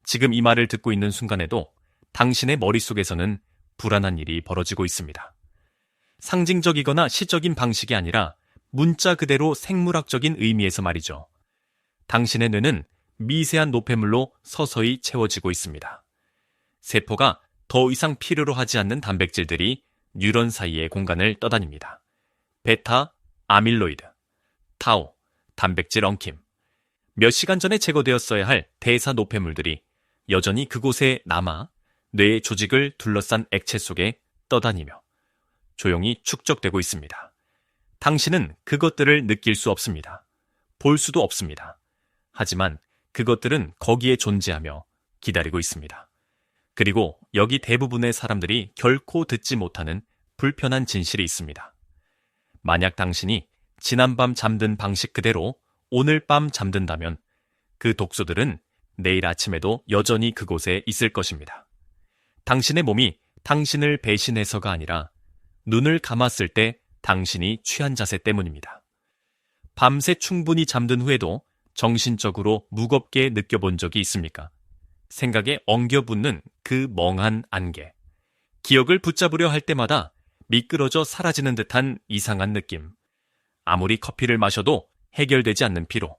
지금 이 말을 듣고 있는 순간에도 당신의 머릿속에서는 불안한 일이 벌어지고 있습니다. 상징적이거나 시적인 방식이 아니라 문자 그대로 생물학적인 의미에서 말이죠. 당신의 뇌는 미세한 노폐물로 서서히 채워지고 있습니다. 세포가 더 이상 필요로 하지 않는 단백질들이 뉴런 사이의 공간을 떠다닙니다. 베타, 아밀로이드, 타우, 단백질 엉킴. 몇 시간 전에 제거되었어야 할 대사 노폐물들이 여전히 그곳에 남아 뇌의 조직을 둘러싼 액체 속에 떠다니며 조용히 축적되고 있습니다. 당신은 그것들을 느낄 수 없습니다. 볼 수도 없습니다. 하지만 그것들은 거기에 존재하며 기다리고 있습니다. 그리고 여기 대부분의 사람들이 결코 듣지 못하는 불편한 진실이 있습니다. 만약 당신이 지난밤 잠든 방식 그대로 오늘 밤 잠든다면 그 독소들은 내일 아침에도 여전히 그곳에 있을 것입니다. 당신의 몸이 당신을 배신해서가 아니라 눈을 감았을 때 당신이 취한 자세 때문입니다. 밤새 충분히 잠든 후에도 정신적으로 무겁게 느껴본 적이 있습니까? 생각에 엉겨붙는 그 멍한 안개. 기억을 붙잡으려 할 때마다 미끄러져 사라지는 듯한 이상한 느낌. 아무리 커피를 마셔도 해결되지 않는 피로.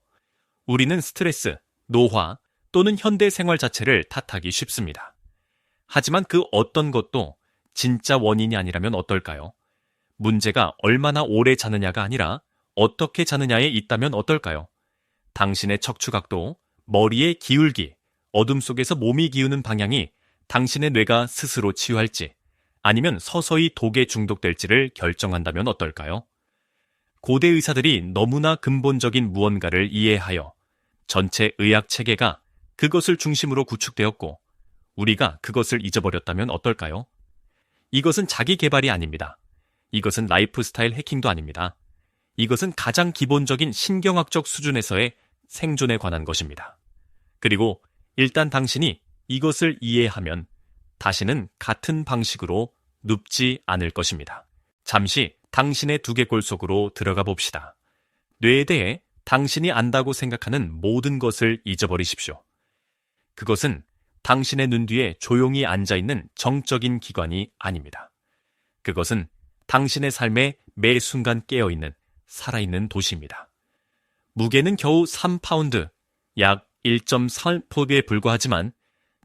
우리는 스트레스, 노화 또는 현대 생활 자체를 탓하기 쉽습니다. 하지만 그 어떤 것도 진짜 원인이 아니라면 어떨까요? 문제가 얼마나 오래 자느냐가 아니라 어떻게 자느냐에 있다면 어떨까요? 당신의 척추각도, 머리의 기울기, 어둠 속에서 몸이 기우는 방향이 당신의 뇌가 스스로 치유할지 아니면 서서히 독에 중독될지를 결정한다면 어떨까요? 고대 의사들이 너무나 근본적인 무언가를 이해하여 전체 의학 체계가 그것을 중심으로 구축되었고 우리가 그것을 잊어버렸다면 어떨까요? 이것은 자기 개발이 아닙니다. 이것은 라이프 스타일 해킹도 아닙니다. 이것은 가장 기본적인 신경학적 수준에서의 생존에 관한 것입니다. 그리고 일단 당신이 이것을 이해하면 다시는 같은 방식으로 눕지 않을 것입니다. 잠시 당신의 두개골 속으로 들어가 봅시다. 뇌에 대해 당신이 안다고 생각하는 모든 것을 잊어버리십시오. 그것은 당신의 눈 뒤에 조용히 앉아있는 정적인 기관이 아닙니다. 그것은 당신의 삶에 매 순간 깨어있는 살아있는 도시입니다. 무게는 겨우 3파운드, 약 1.3포드에 불과하지만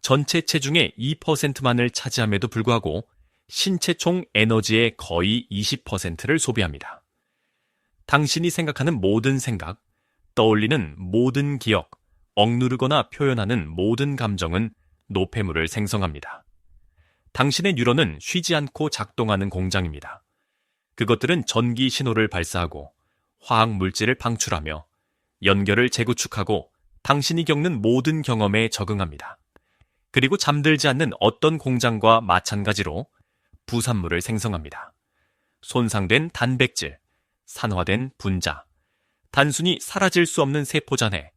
전체 체중의 2%만을 차지함에도 불구하고 신체 총 에너지의 거의 20%를 소비합니다. 당신이 생각하는 모든 생각, 떠올리는 모든 기억, 억누르거나 표현하는 모든 감정은 노폐물을 생성합니다. 당신의 뉴런은 쉬지 않고 작동하는 공장입니다. 그것들은 전기 신호를 발사하고 화학 물질을 방출하며 연결을 재구축하고 당신이 겪는 모든 경험에 적응합니다. 그리고 잠들지 않는 어떤 공장과 마찬가지로 부산물을 생성합니다. 손상된 단백질, 산화된 분자, 단순히 사라질 수 없는 세포잔해,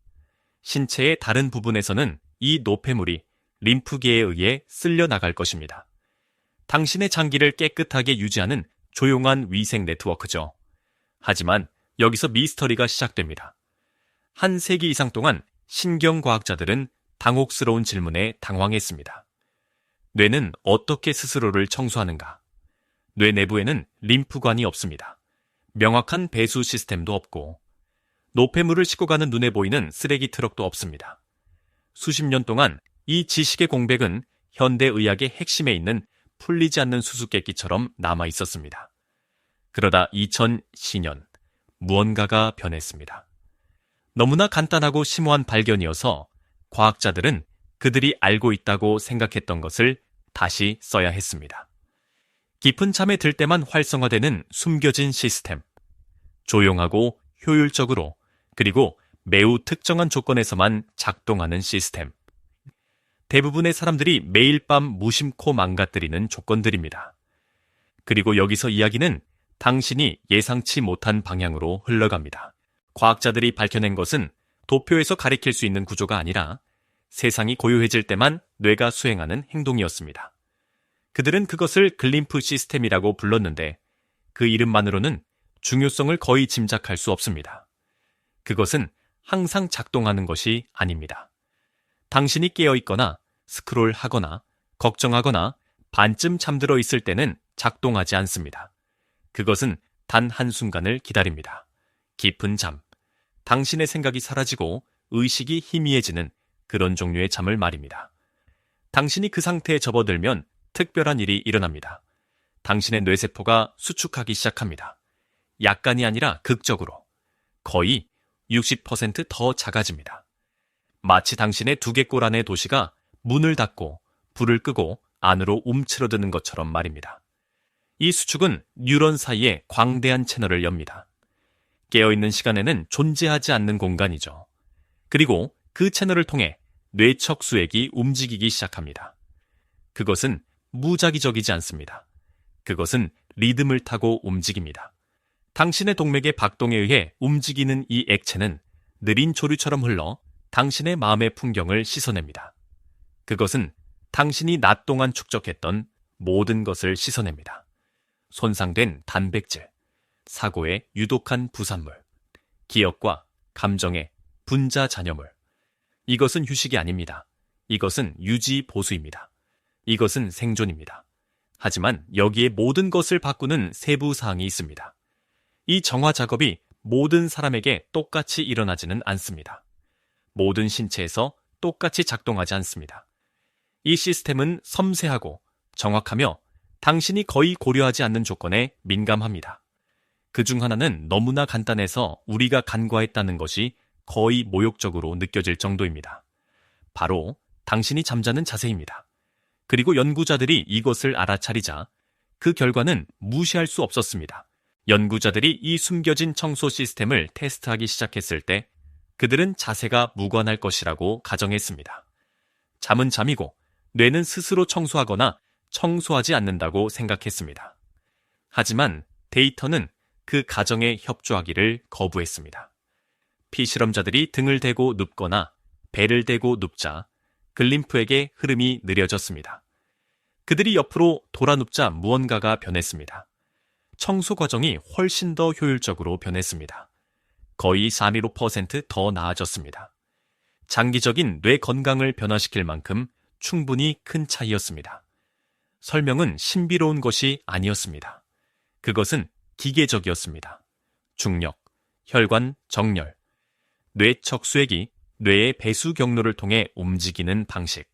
신체의 다른 부분에서는 이 노폐물이 림프계에 의해 쓸려 나갈 것입니다. 당신의 장기를 깨끗하게 유지하는 조용한 위생 네트워크죠. 하지만 여기서 미스터리가 시작됩니다. 한 세기 이상 동안 신경과학자들은 당혹스러운 질문에 당황했습니다. 뇌는 어떻게 스스로를 청소하는가? 뇌 내부에는 림프관이 없습니다. 명확한 배수 시스템도 없고 노폐물을 싣고 가는 눈에 보이는 쓰레기 트럭도 없습니다. 수십 년 동안 이 지식의 공백은 현대의학의 핵심에 있는 풀리지 않는 수수께끼처럼 남아 있었습니다. 그러다 2010년 무언가가 변했습니다. 너무나 간단하고 심오한 발견이어서 과학자들은 그들이 알고 있다고 생각했던 것을 다시 써야 했습니다. 깊은 잠에 들 때만 활성화되는 숨겨진 시스템. 조용하고 효율적으로 그리고 매우 특정한 조건에서만 작동하는 시스템. 대부분의 사람들이 매일 밤 무심코 망가뜨리는 조건들입니다. 그리고 여기서 이야기는 당신이 예상치 못한 방향으로 흘러갑니다. 과학자들이 밝혀낸 것은 도표에서 가리킬 수 있는 구조가 아니라 세상이 고요해질 때만 뇌가 수행하는 행동이었습니다. 그들은 그것을 글림프 시스템이라고 불렀는데 그 이름만으로는 중요성을 거의 짐작할 수 없습니다. 그것은 항상 작동하는 것이 아닙니다. 당신이 깨어있거나 스크롤하거나 걱정하거나 반쯤 잠들어 있을 때는 작동하지 않습니다. 그것은 단 한순간을 기다립니다. 깊은 잠, 당신의 생각이 사라지고 의식이 희미해지는 그런 종류의 잠을 말입니다. 당신이 그 상태에 접어들면 특별한 일이 일어납니다. 당신의 뇌세포가 수축하기 시작합니다. 약간이 아니라 극적으로. 거의 60%더 작아집니다. 마치 당신의 두개골 안의 도시가 문을 닫고 불을 끄고 안으로 움츠러드는 것처럼 말입니다. 이 수축은 뉴런 사이에 광대한 채널을 엽니다. 깨어있는 시간에는 존재하지 않는 공간이죠. 그리고 그 채널을 통해 뇌척 수액이 움직이기 시작합니다. 그것은 무작위적이지 않습니다. 그것은 리듬을 타고 움직입니다. 당신의 동맥의 박동에 의해 움직이는 이 액체는 느린 조류처럼 흘러 당신의 마음의 풍경을 씻어냅니다. 그것은 당신이 낮 동안 축적했던 모든 것을 씻어냅니다. 손상된 단백질, 사고의 유독한 부산물, 기억과 감정의 분자 잔여물. 이것은 휴식이 아닙니다. 이것은 유지 보수입니다. 이것은 생존입니다. 하지만 여기에 모든 것을 바꾸는 세부 사항이 있습니다. 이 정화 작업이 모든 사람에게 똑같이 일어나지는 않습니다. 모든 신체에서 똑같이 작동하지 않습니다. 이 시스템은 섬세하고 정확하며 당신이 거의 고려하지 않는 조건에 민감합니다. 그중 하나는 너무나 간단해서 우리가 간과했다는 것이 거의 모욕적으로 느껴질 정도입니다. 바로 당신이 잠자는 자세입니다. 그리고 연구자들이 이것을 알아차리자 그 결과는 무시할 수 없었습니다. 연구자들이 이 숨겨진 청소 시스템을 테스트하기 시작했을 때 그들은 자세가 무관할 것이라고 가정했습니다. 잠은 잠이고 뇌는 스스로 청소하거나 청소하지 않는다고 생각했습니다. 하지만 데이터는 그 가정에 협조하기를 거부했습니다. 피실험자들이 등을 대고 눕거나 배를 대고 눕자 글림프에게 흐름이 느려졌습니다. 그들이 옆으로 돌아눕자 무언가가 변했습니다. 청소 과정이 훨씬 더 효율적으로 변했습니다. 거의 4.15% 나아졌습니다. 장기적인 뇌 건강을 변화시킬 만큼 충분히 큰 차이였습니다. 설명은 신비로운 것이 아니었습니다. 그것은 기계적이었습니다. 중력, 혈관, 정렬, 뇌척 수액이 뇌의 배수 경로를 통해 움직이는 방식.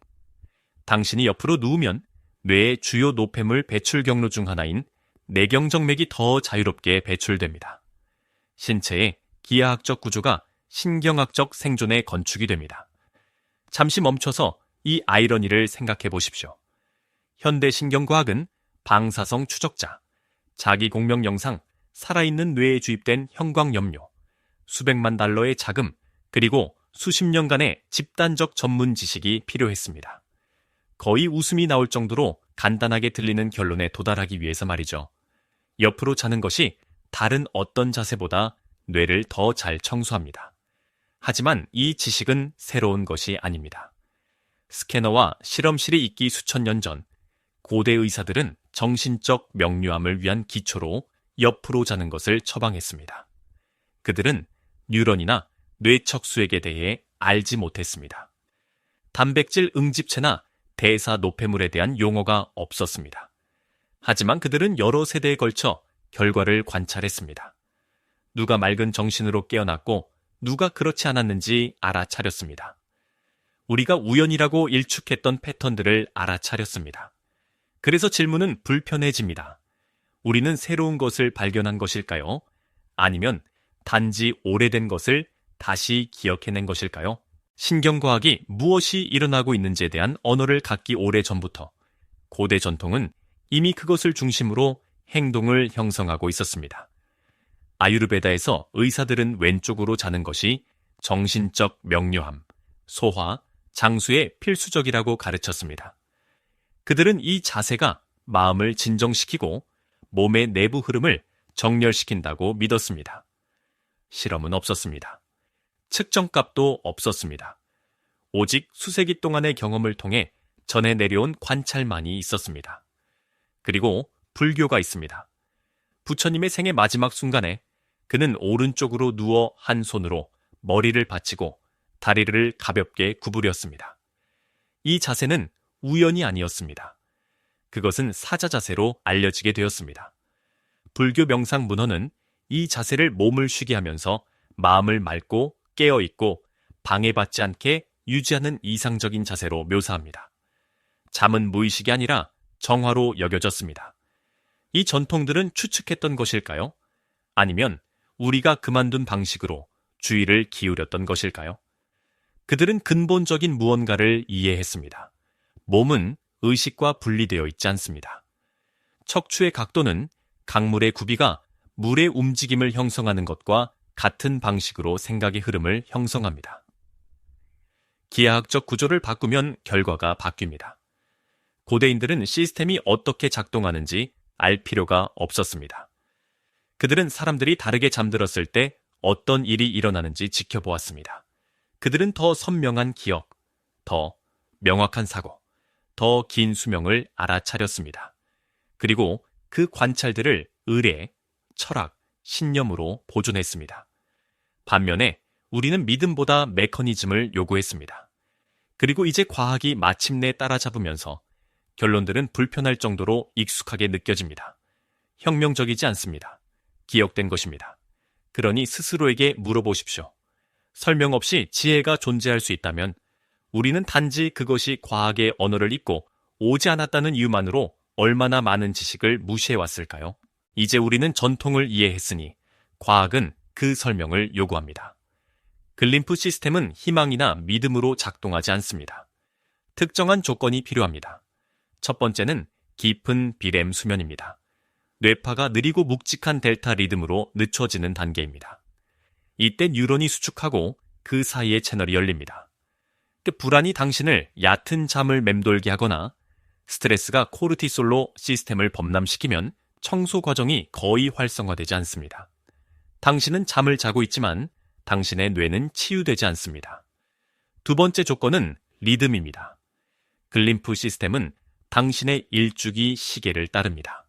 당신이 옆으로 누우면 뇌의 주요 노폐물 배출 경로 중 하나인 내경정맥이 더 자유롭게 배출됩니다. 신체의 기하학적 구조가 신경학적 생존에 건축이 됩니다. 잠시 멈춰서 이 아이러니를 생각해 보십시오. 현대 신경과학은 방사성 추적자, 자기 공명 영상, 살아있는 뇌에 주입된 형광염료, 수백만 달러의 자금, 그리고 수십 년간의 집단적 전문 지식이 필요했습니다. 거의 웃음이 나올 정도로 간단하게 들리는 결론에 도달하기 위해서 말이죠. 옆으로 자는 것이 다른 어떤 자세보다 뇌를 더 잘 청소합니다. 하지만 이 지식은 새로운 것이 아닙니다. 스캐너와 실험실이 있기 수천 년 전, 고대 의사들은 정신적 명료함을 위한 기초로 옆으로 자는 것을 처방했습니다. 그들은 뉴런이나 뇌척 수액에 대해 알지 못했습니다. 단백질 응집체나 대사 노폐물에 대한 용어가 없었습니다. 하지만 그들은 여러 세대에 걸쳐 결과를 관찰했습니다. 누가 맑은 정신으로 깨어났고 누가 그렇지 않았는지 알아차렸습니다. 우리가 우연이라고 일축했던 패턴들을 알아차렸습니다. 그래서 질문은 불편해집니다. 우리는 새로운 것을 발견한 것일까요? 아니면 단지 오래된 것을 다시 기억해낸 것일까요? 신경과학이 무엇이 일어나고 있는지에 대한 언어를 갖기 오래전부터 고대 전통은 이미 그것을 중심으로 행동을 형성하고 있었습니다. 아유르베다에서 의사들은 왼쪽으로 자는 것이 정신적 명료함, 소화, 장수의 필수적이라고 가르쳤습니다. 그들은 이 자세가 마음을 진정시키고 몸의 내부 흐름을 정렬시킨다고 믿었습니다. 실험은 없었습니다. 측정값도 없었습니다. 오직 수세기 동안의 경험을 통해 전해 내려온 관찰만이 있었습니다. 그리고 불교가 있습니다. 부처님의 생의 마지막 순간에 그는 오른쪽으로 누워 한 손으로 머리를 받치고 다리를 가볍게 구부렸습니다. 이 자세는 우연이 아니었습니다. 그것은 사자 자세로 알려지게 되었습니다. 불교 명상 문헌은 이 자세를 몸을 쉬게 하면서 마음을 맑고 깨어있고 방해받지 않게 유지하는 이상적인 자세로 묘사합니다. 잠은 무의식이 아니라 정화로 여겨졌습니다. 이 전통들은 추측했던 것일까요? 아니면 우리가 그만둔 방식으로 주의를 기울였던 것일까요? 그들은 근본적인 무언가를 이해했습니다. 몸은 의식과 분리되어 있지 않습니다. 척추의 각도는 강물의 굽이가 물의 움직임을 형성하는 것과 같은 방식으로 생각의 흐름을 형성합니다. 기하학적 구조를 바꾸면 결과가 바뀝니다. 고대인들은 시스템이 어떻게 작동하는지 알 필요가 없었습니다. 그들은 사람들이 다르게 잠들었을 때 어떤 일이 일어나는지 지켜보았습니다. 그들은 더 선명한 기억, 더 명확한 사고, 더 긴 수명을 알아차렸습니다. 그리고 그 관찰들을 의례, 철학, 신념으로 보존했습니다. 반면에 우리는 믿음보다 메커니즘을 요구했습니다. 그리고 이제 과학이 마침내 따라잡으면서 결론들은 불편할 정도로 익숙하게 느껴집니다. 혁명적이지 않습니다. 기억된 것입니다. 그러니 스스로에게 물어보십시오. 설명 없이 지혜가 존재할 수 있다면 우리는 단지 그것이 과학의 언어를 읽고 오지 않았다는 이유만으로 얼마나 많은 지식을 무시해왔을까요? 이제 우리는 전통을 이해했으니 과학은 그 설명을 요구합니다. 글림프 시스템은 희망이나 믿음으로 작동하지 않습니다. 특정한 조건이 필요합니다. 첫 번째는 깊은 비렘 수면입니다. 뇌파가 느리고 묵직한 델타 리듬으로 늦춰지는 단계입니다. 이때 뉴런이 수축하고 그 사이에 채널이 열립니다. 불안이 당신을 얕은 잠을 맴돌게 하거나 스트레스가 코르티솔로 시스템을 범람시키면 청소 과정이 거의 활성화되지 않습니다. 당신은 잠을 자고 있지만 당신의 뇌는 치유되지 않습니다. 두 번째 조건은 리듬입니다. 글림프 시스템은 당신의 일주기 시계를 따릅니다.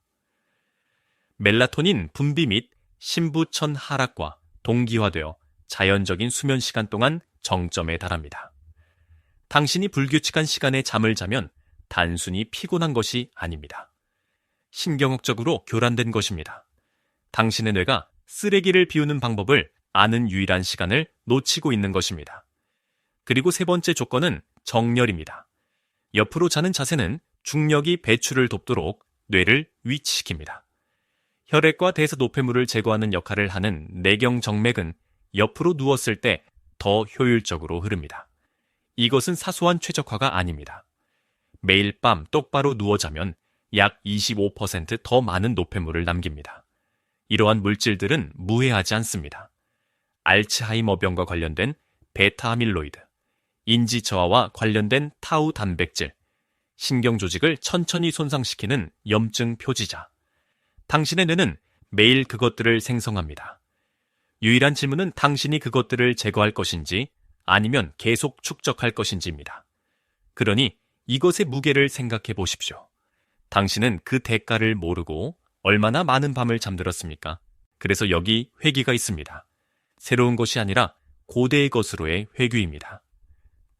멜라토닌 분비 및 심부천 하락과 동기화되어 자연적인 수면 시간 동안 정점에 달합니다. 당신이 불규칙한 시간에 잠을 자면 단순히 피곤한 것이 아닙니다. 신경학적으로 교란된 것입니다. 당신의 뇌가 쓰레기를 비우는 방법을 아는 유일한 시간을 놓치고 있는 것입니다. 그리고 세 번째 조건은 정렬입니다. 옆으로 자는 자세는 중력이 배출을 돕도록 뇌를 위치시킵니다. 혈액과 대사노폐물을 제거하는 역할을 하는 내경정맥은 옆으로 누웠을 때 더 효율적으로 흐릅니다. 이것은 사소한 최적화가 아닙니다. 매일 밤 똑바로 누워 자면 약 25% 더 많은 노폐물을 남깁니다. 이러한 물질들은 무해하지 않습니다. 알츠하이머병과 관련된 베타 아밀로이드, 인지 저하와 관련된 타우 단백질, 신경 조직을 천천히 손상시키는 염증 표지자. 당신의 뇌는 매일 그것들을 생성합니다. 유일한 질문은 당신이 그것들을 제거할 것인지 아니면 계속 축적할 것인지입니다. 그러니 이것의 무게를 생각해 보십시오. 당신은 그 대가를 모르고 얼마나 많은 밤을 잠들었습니까? 그래서 여기 회귀가 있습니다. 새로운 것이 아니라 고대의 것으로의 회귀입니다.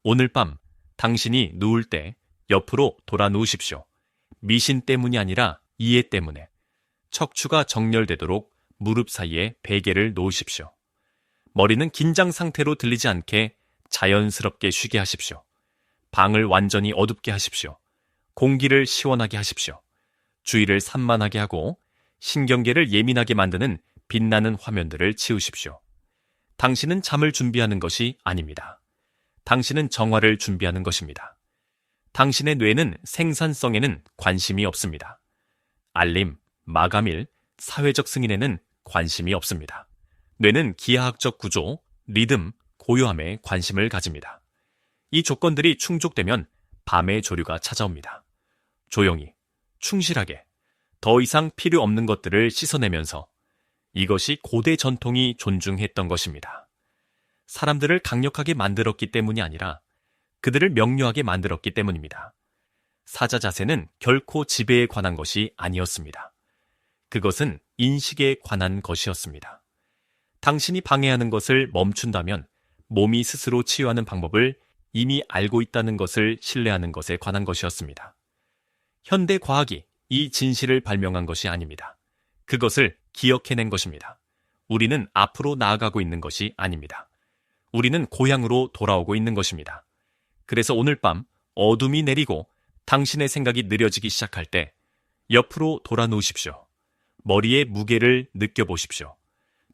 오늘 밤 당신이 누울 때 옆으로 돌아 누우십시오. 미신 때문이 아니라 이해 때문에. 척추가 정렬되도록 무릎 사이에 베개를 놓으십시오. 머리는 긴장 상태로 들리지 않게 자연스럽게 쉬게 하십시오. 방을 완전히 어둡게 하십시오. 공기를 시원하게 하십시오. 주의를 산만하게 하고 신경계를 예민하게 만드는 빛나는 화면들을 치우십시오. 당신은 잠을 준비하는 것이 아닙니다. 당신은 정화를 준비하는 것입니다. 당신의 뇌는 생산성에는 관심이 없습니다. 알림, 마감일, 사회적 승인에는 관심이 없습니다. 뇌는 기하학적 구조, 리듬, 고요함에 관심을 가집니다. 이 조건들이 충족되면 밤의 조류가 찾아옵니다. 조용히, 충실하게, 더 이상 필요 없는 것들을 씻어내면서 이것이 고대 전통이 존중했던 것입니다. 사람들을 강력하게 만들었기 때문이 아니라 그들을 명료하게 만들었기 때문입니다. 사자 자세는 결코 지배에 관한 것이 아니었습니다. 그것은 인식에 관한 것이었습니다. 당신이 방해하는 것을 멈춘다면 몸이 스스로 치유하는 방법을 이미 알고 있다는 것을 신뢰하는 것에 관한 것이었습니다. 현대 과학이 이 진실을 발명한 것이 아닙니다. 그것을 기억해낸 것입니다. 우리는 앞으로 나아가고 있는 것이 아닙니다. 우리는 고향으로 돌아오고 있는 것입니다. 그래서 오늘 밤 어둠이 내리고 당신의 생각이 느려지기 시작할 때 옆으로 돌아 놓으십시오. 머리의 무게를 느껴보십시오.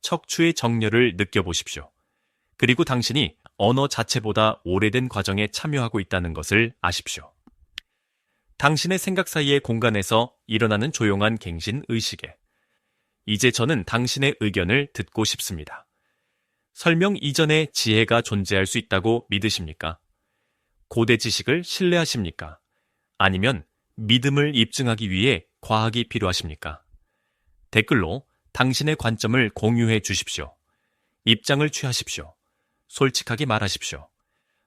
척추의 정렬을 느껴보십시오. 그리고 당신이 언어 자체보다 오래된 과정에 참여하고 있다는 것을 아십시오. 당신의 생각 사이의 공간에서 일어나는 조용한 갱신 의식에 이제 저는 당신의 의견을 듣고 싶습니다. 설명 이전에 지혜가 존재할 수 있다고 믿으십니까? 고대 지식을 신뢰하십니까? 아니면 믿음을 입증하기 위해 과학이 필요하십니까? 댓글로 당신의 관점을 공유해 주십시오. 입장을 취하십시오. 솔직하게 말하십시오.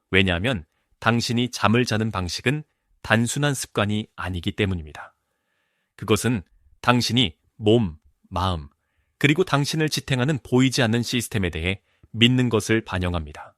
왜냐하면 당신이 잠을 자는 방식은 단순한 습관이 아니기 때문입니다. 그것은 당신이 몸, 마음, 그리고 당신을 지탱하는 보이지 않는 시스템에 대해 믿는 것을 반영합니다.